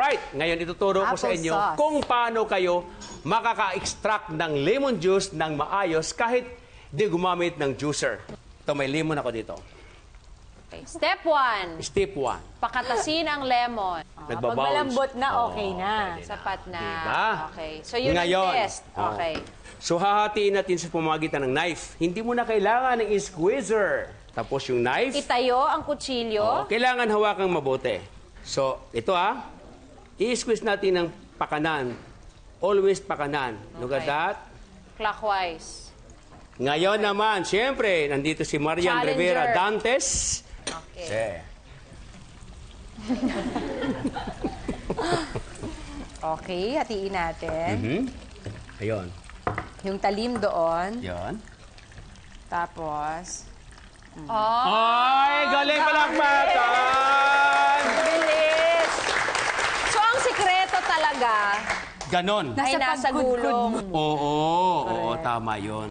Alright, ngayon ituturo ko sa inyo Applesauce. kung paano kayo makaka-extract ng lemon juice ng maayos kahit di gumamit ng juicer. Ito, may lemon ako dito. Okay. Step 1. Step 1. Pakatasin ang lemon. Pag malambot na, okay na. Sapat na. Diba? Okay. So, yun Ngayon, ang test. oh. Okay. So, hahatiin natin sa pamamagitan ng knife. Hindi mo na kailangan ng squeezer. Tapos yung knife, Itayo ang kutsilyo. kailangan hawakang mabuti. So, ito i-squeeze natin ng pakanan. Always pakanan. Look at Okay. that. Clockwise. Ngayon naman, siyempre, nandito si Marian Challenger. Rivera Dantes. Okay. Okay, hatiin natin. Ayun. Yung talim doon. Ayun. Tapos, Oh, Ay, galing palakpakan! bilis. So, ang sikreto talaga Ganon. ay nasa pagkudkod gulong. mo. Oo, tama yun.